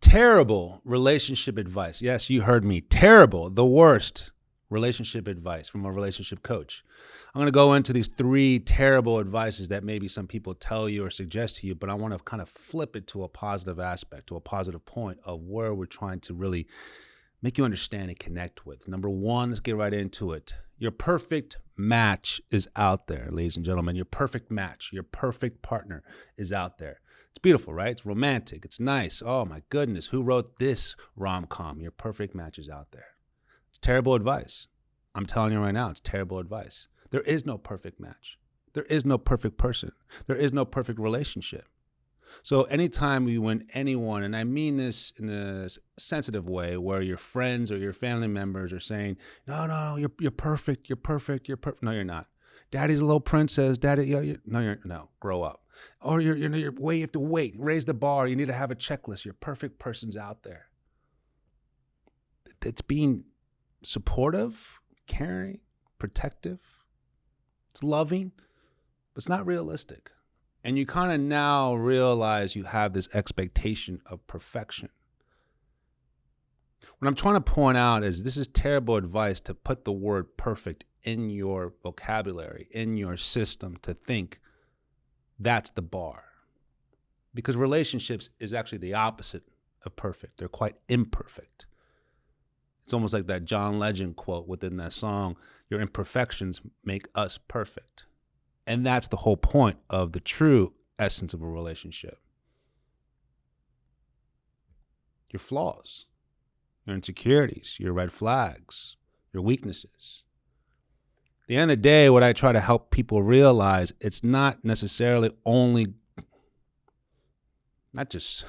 Terrible relationship advice. Yes, you heard me. Terrible, the worst relationship advice from a relationship coach. I'm going to go into these 3 terrible advices that maybe some people tell you or suggest to you, but I want to kind of flip it to a positive aspect, to a positive point of where we're trying to really make you understand and connect with. Number 1, let's get right into it. Your perfect match is out there, ladies and gentlemen. Your perfect match, your perfect partner is out there. It's beautiful, right? It's romantic. It's nice. Oh my goodness, who wrote this rom-com? Your perfect match is out there. It's terrible advice. I'm telling you right now, it's terrible advice. There is no perfect match. There is no perfect person. There is no perfect relationship. So anytime when anyone, and I mean this in a sensitive way, where your friends or your family members are saying, no, you're perfect, you're perfect, you're perfect. No, you're not. Daddy's a little princess. Daddy, no, grow up. Or you have to wait, raise the bar. You need to have a checklist. Your perfect person's out there. It's being supportive, caring, protective. It's loving, but it's not realistic. And you kind of now realize you have this expectation of perfection. What I'm trying to point out is this is terrible advice to put the word perfect in your vocabulary, in your system, to think that's the bar. Because relationships is actually the opposite of perfect. They're quite imperfect. It's almost like that John Legend quote within that song, your imperfections make us perfect. And that's the whole point of the true essence of a relationship. Your flaws, your insecurities, your red flags, your weaknesses. At the end of the day, what I try to help people realize, it's not necessarily only, not just,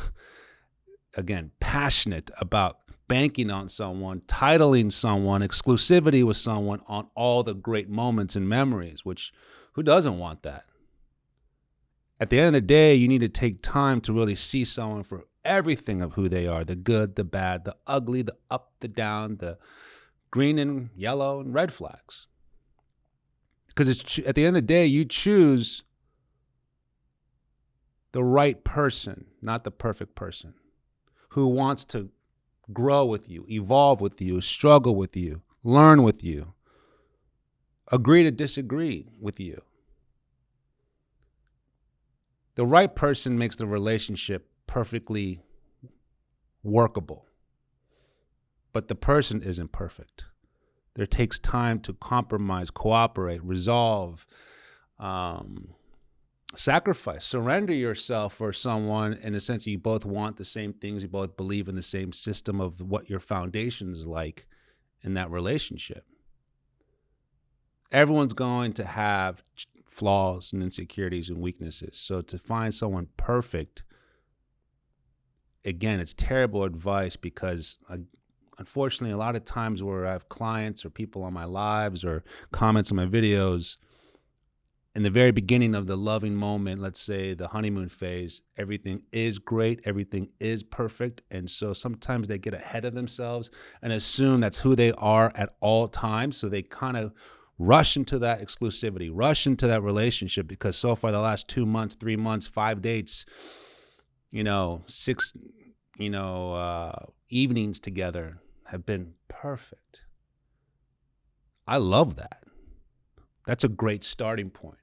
again, passionate about banking on someone, titling someone, exclusivity with someone on all the great moments and memories, which who doesn't want that? At the end of the day, you need to take time to really see someone for everything of who they are, the good, the bad, the ugly, the up, the down, the green and yellow and red flags. Because at the end of the day, you choose the right person, not the perfect person, who wants to grow with you, evolve with you, struggle with you, learn with you, agree to disagree with you. The right person makes the relationship perfectly workable, but the person isn't perfect. There takes time to compromise, cooperate, resolve, sacrifice, surrender yourself for someone in a sense you both want the same things, you both believe in the same system of what your foundation is like in that relationship. Everyone's going to have flaws and insecurities and weaknesses. So to find someone perfect, again, it's terrible advice because unfortunately, a lot of times where I have clients or people on my lives or comments on my videos, in the very beginning of the loving moment, let's say the honeymoon phase, everything is great, everything is perfect. And so sometimes they get ahead of themselves and assume that's who they are at all times. So they kind of rush into that exclusivity, rush into that relationship because so far the last 2 months, 3 months, 5 dates, 6, evenings together have been perfect. I love that. That's a great starting point.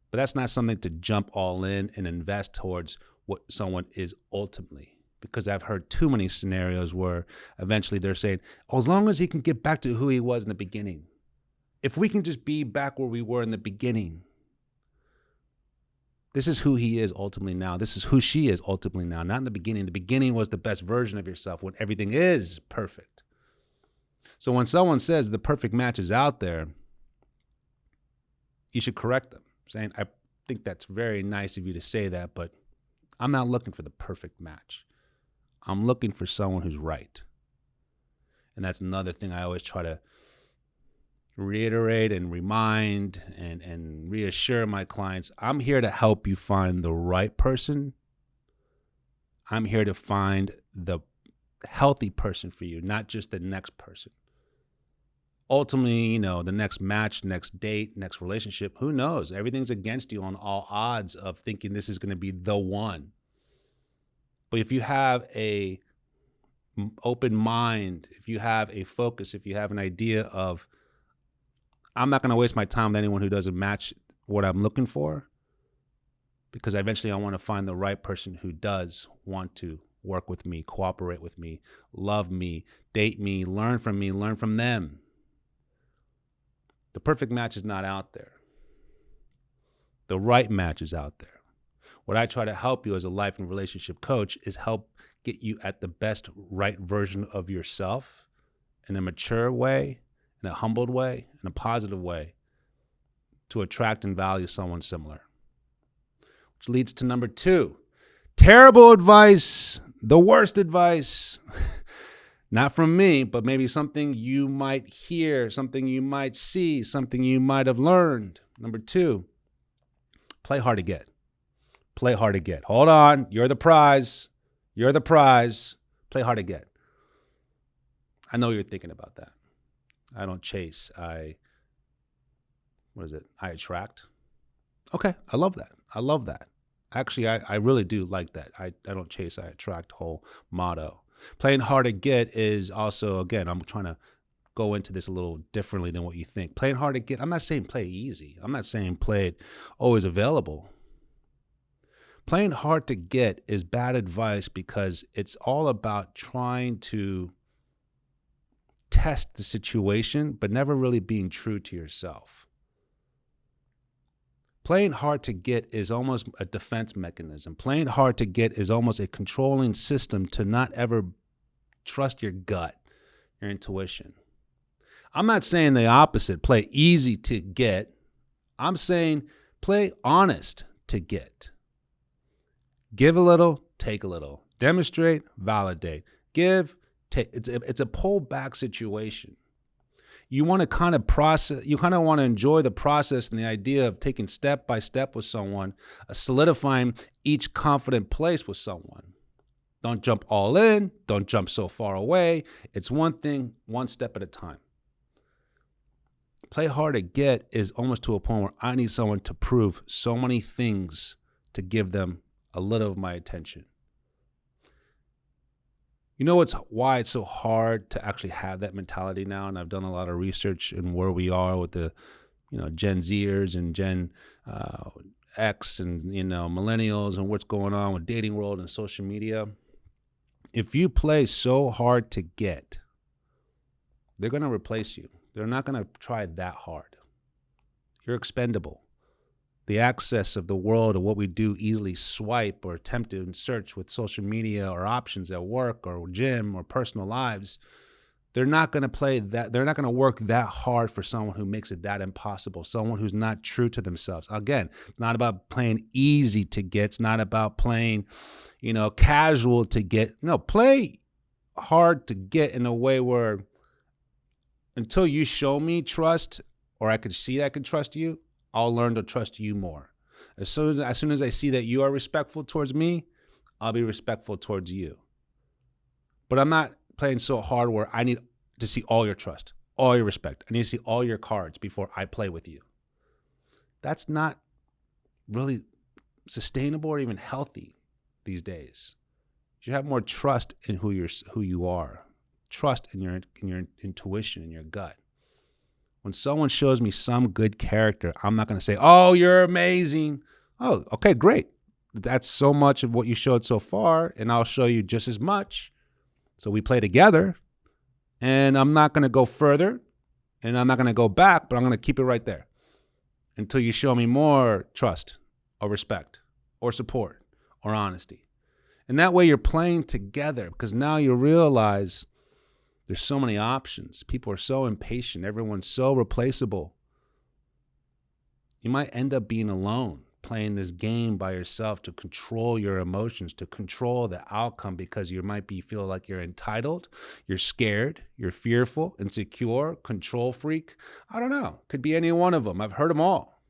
But that's not something to jump all in and invest towards what someone is ultimately. Because I've heard too many scenarios where eventually they're saying, oh, as long as he can get back to who he was in the beginning. If we can just be back where we were in the beginning. This is who he is ultimately now. This is who she is ultimately now. Not in the beginning. The beginning was the best version of yourself when everything is perfect. So when someone says the perfect match is out there, you should correct them, saying, I think that's very nice of you to say that, but I'm not looking for the perfect match. I'm looking for someone who's right. And that's another thing I always try to reiterate and remind and reassure my clients. I'm here to help you find the right person. I'm here to find the healthy person for you, not just the next person. Ultimately, the next match, next date, next relationship, who knows? Everything's against you on all odds of thinking this is going to be the one. But if you have a open mind, if you have a focus, if you have an idea of, I'm not going to waste my time with anyone who doesn't match what I'm looking for, because eventually I want to find the right person who does want to work with me, cooperate with me, love me, date me, learn from them. The perfect match is not out there. The right match is out there. What I try to help you as a life and relationship coach is help get you at the best right version of yourself in a mature way, in a humbled way, in a positive way, to attract and value someone similar. Which leads to number 2. Terrible advice, the worst advice. Not from me, but maybe something you might hear, something you might see, something you might have learned. Number 2, play hard to get. Play hard to get. Hold on. You're the prize. You're the prize. Play hard to get. I know you're thinking about that. I don't chase. I attract. Okay. I love that. I love that. Actually, I really do like that. I don't chase, I attract whole motto. Playing hard to get is also, again, I'm trying to go into this a little differently than what you think. Playing hard to get, I'm not saying play easy. I'm not saying play it always available. Playing hard to get is bad advice because it's all about trying to test the situation, but never really being true to yourself. Playing hard to get is almost a defense mechanism. Playing hard to get is almost a controlling system to not ever trust your gut, your intuition. I'm not saying the opposite, play easy to get. I'm saying play honest to get. Give a little, take a little. Demonstrate, validate. Give, take. It's a pull back situation. You want to kind of process, you kind of want to enjoy the process and the idea of taking step by step with someone, solidifying each confident place with someone. Don't jump all in. Don't jump so far away. It's one thing, one step at a time. Play hard to get is almost to a point where I need someone to prove so many things to give them a little of my attention. You know why it's so hard to actually have that mentality now? And I've done a lot of research in where we are with the, Gen Zers and Gen X and, millennials and what's going on with dating world and social media. If you play so hard to get, they're going to replace you. They're not going to try that hard. You're expendable. The access of the world of what we do easily swipe or attempt to search with social media or options at work or gym or personal lives, they're not going to play that. They're not going to work that hard for someone who makes it that impossible, someone who's not true to themselves. Again, it's not about playing easy to get. It's not about playing, casual to get. No, play hard to get in a way where until you show me trust or I could see that I can trust you, I'll learn to trust you more. As soon as I see that you are respectful towards me, I'll be respectful towards you. But I'm not playing so hard where I need to see all your trust, all your respect. I need to see all your cards before I play with you. That's not really sustainable or even healthy these days. You should have more trust in who you are. Trust in your intuition, in your gut. When someone shows me some good character, I'm not going to say, oh, you're amazing. Oh, okay, great. That's so much of what you showed so far, and I'll show you just as much. So we play together, and I'm not going to go further, and I'm not going to go back, but I'm going to keep it right there until you show me more trust or respect or support or honesty. And that way you're playing together because now you realize there's so many options. People are so impatient. Everyone's so replaceable. You might end up being alone, playing this game by yourself to control your emotions, to control the outcome because you might feel like you're entitled, you're scared, you're fearful, insecure, control freak. I don't know. Could be any one of them. I've heard them all.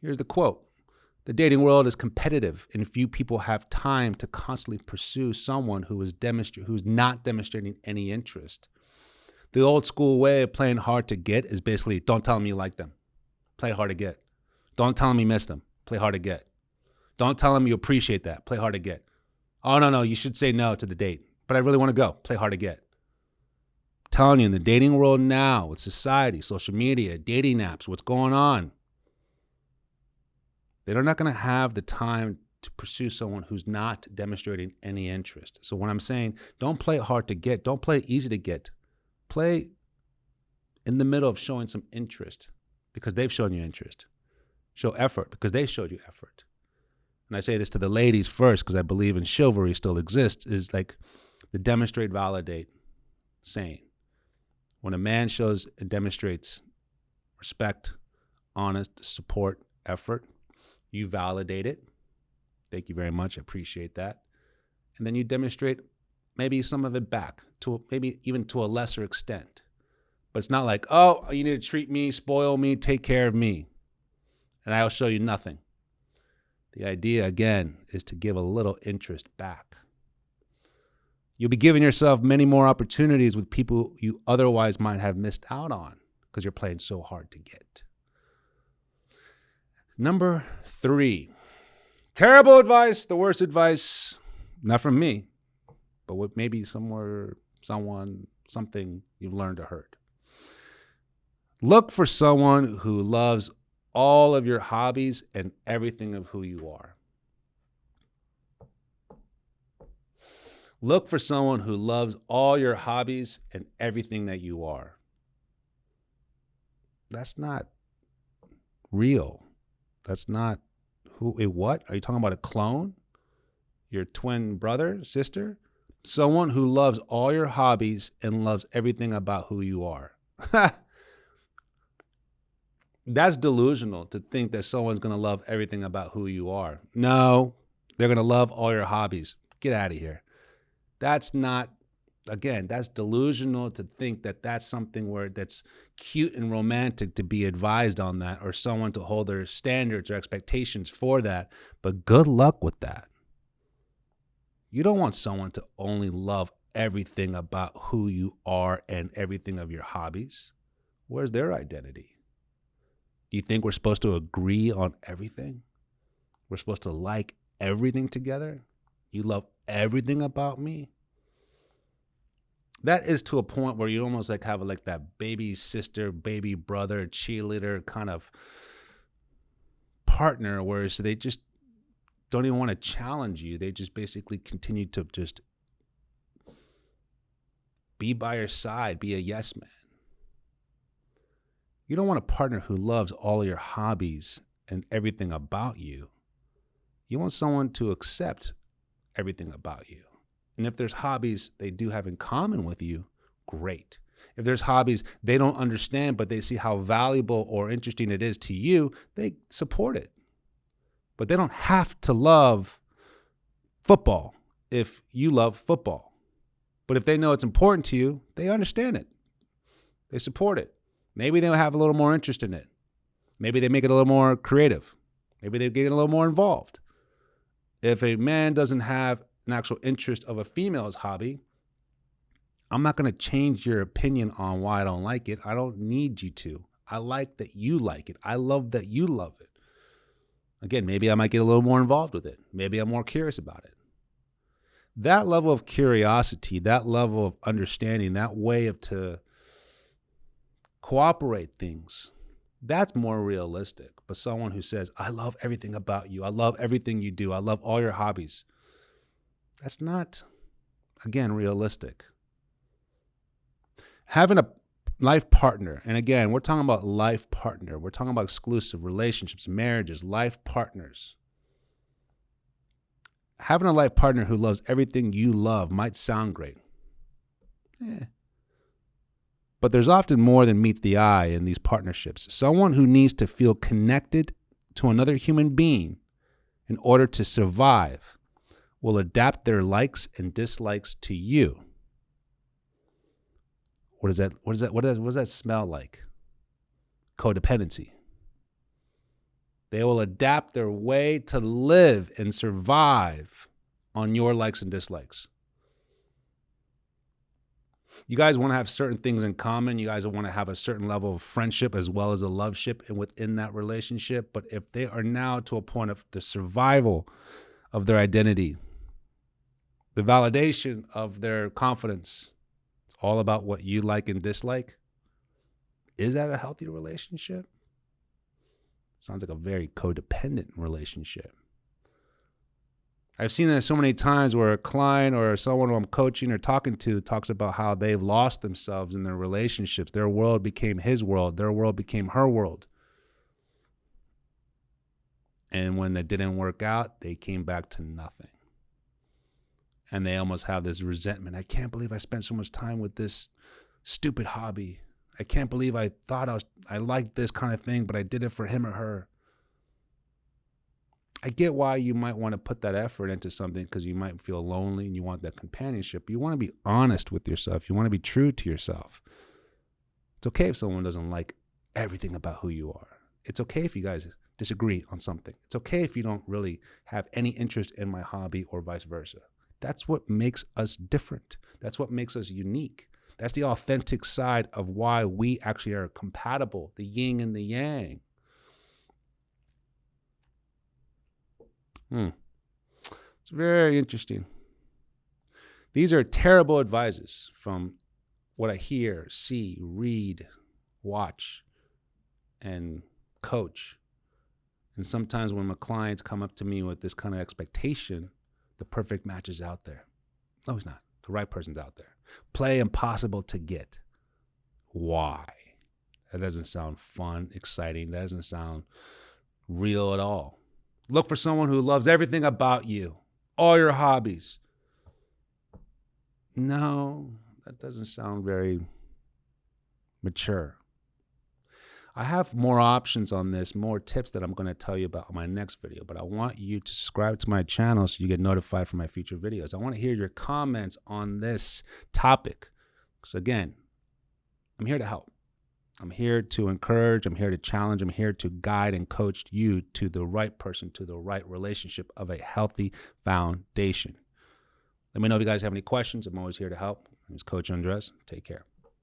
Here's the quote. The dating world is competitive, and few people have time to constantly pursue someone who's not demonstrating any interest. The old school way of playing hard to get is basically, don't tell them you like them. Play hard to get. Don't tell them you miss them. Play hard to get. Don't tell them you appreciate that. Play hard to get. Oh, no, you should say no to the date. But I really want to go. Play hard to get. I'm telling you, in the dating world now, with society, social media, dating apps, what's going on, they're not going to have the time to pursue someone who's not demonstrating any interest. So when I'm saying don't play hard to get, don't play easy to get, play in the middle of showing some interest because they've shown you interest. Show effort because they showed you effort. And I say this to the ladies first because I believe in chivalry still exists, is like the demonstrate, validate saying. When a man shows and demonstrates respect, honest, support, effort, you validate it. Thank you very much. I appreciate that. And then you demonstrate maybe some of it back to maybe even to a lesser extent. But it's not like, oh, you need to treat me, spoil me, take care of me, and I'll show you nothing. The idea, again, is to give a little interest back. You'll be giving yourself many more opportunities with people you otherwise might have missed out on because you're playing so hard to get. Number 3. Terrible advice, the worst advice, not from me, but what maybe somewhere, someone, something you've learned or heard. Look for someone who loves all of your hobbies and everything of who you are. Look for someone who loves all your hobbies and everything that you are. That's not real. That's not what? Are you talking about a clone? Your twin brother, sister? Someone who loves all your hobbies and loves everything about who you are. That's delusional to think that someone's going to love everything about who you are. No, they're going to love all your hobbies. Get out of here. That's not, again, that's delusional to think that that's something where that's cute and romantic to be advised on that or someone to hold their standards or expectations for that. But good luck with that. You don't want someone to only love everything about who you are and everything of your hobbies. Where's their identity? Do you think we're supposed to agree on everything? We're supposed to like everything together? You love everything about me? That is to a point where you almost like have like that baby sister, baby brother, cheerleader kind of partner where so they just don't even want to challenge you. They just basically continue to just be by your side, be a yes man. You don't want a partner who loves all your hobbies and everything about you. You want someone to accept everything about you. And if there's hobbies they do have in common with you, great. If there's hobbies they don't understand, but they see how valuable or interesting it is to you, they support it. But they don't have to love football if you love football. But if they know it's important to you, they understand it. They support it. Maybe they'll have a little more interest in it. Maybe they make it a little more creative. Maybe they get a little more involved. If a man doesn't have an actual interest of a female's hobby, I'm not going to change your opinion on why I don't like it. I don't need you to. I like that you like it. I love that you love it. Again, maybe I might get a little more involved with it. Maybe I'm more curious about it. That level of curiosity, that level of understanding, that way of to cooperate things, that's more realistic. But someone who says, I love everything about you. I love everything you do. I love all your hobbies. That's not, again, realistic. Having a life partner, and again, we're talking about life partner. We're talking about exclusive relationships, marriages, life partners. Having a life partner who loves everything you love might sound great. But there's often more than meets the eye in these partnerships. Someone who needs to feel connected to another human being in order to survive will adapt their likes and dislikes to you. What does that smell like? Codependency. They will adapt their way to live and survive on your likes and dislikes. You guys want to have certain things in common. You guys want to have a certain level of friendship as well as a loveship and within that relationship. But if they are now to a point of the survival of their identity, the validation of their confidence. It's all about what you like and dislike. Is that a healthy relationship? Sounds like a very codependent relationship. I've seen that so many times where a client or someone who I'm coaching or talking to talks about how they've lost themselves in their relationships. Their world became his world. Their world became her world. And when it didn't work out, they came back to nothing. And they almost have this resentment. I can't believe I spent so much time with this stupid hobby. I can't believe I thought I liked this kind of thing, but I did it for him or her. I get why you might want to put that effort into something because you might feel lonely and you want that companionship. You want to be honest with yourself. You want to be true to yourself. It's okay if someone doesn't like everything about who you are. It's okay if you guys disagree on something. It's okay if you don't really have any interest in my hobby or vice versa. That's what makes us different. That's what makes us unique. That's the authentic side of why we actually are compatible, the yin and the yang. It's very interesting. These are terrible advices from what I hear, see, read, watch, and coach. And sometimes when my clients come up to me with this kind of expectation, the perfect match is out there. No, he's not. The right person's out there. Play impossible to get. Why? That doesn't sound fun, exciting. That doesn't sound real at all. Look for someone who loves everything about you, all your hobbies. No, that doesn't sound very mature. I have more options on this, more tips that I'm going to tell you about in my next video, but I want you to subscribe to my channel so you get notified for my future videos. I want to hear your comments on this topic. So again, I'm here to help. I'm here to encourage, I'm here to challenge, I'm here to guide and coach you to the right person, to the right relationship of a healthy foundation. Let me know if you guys have any questions. I'm always here to help. My name is Coach Andres. Take care.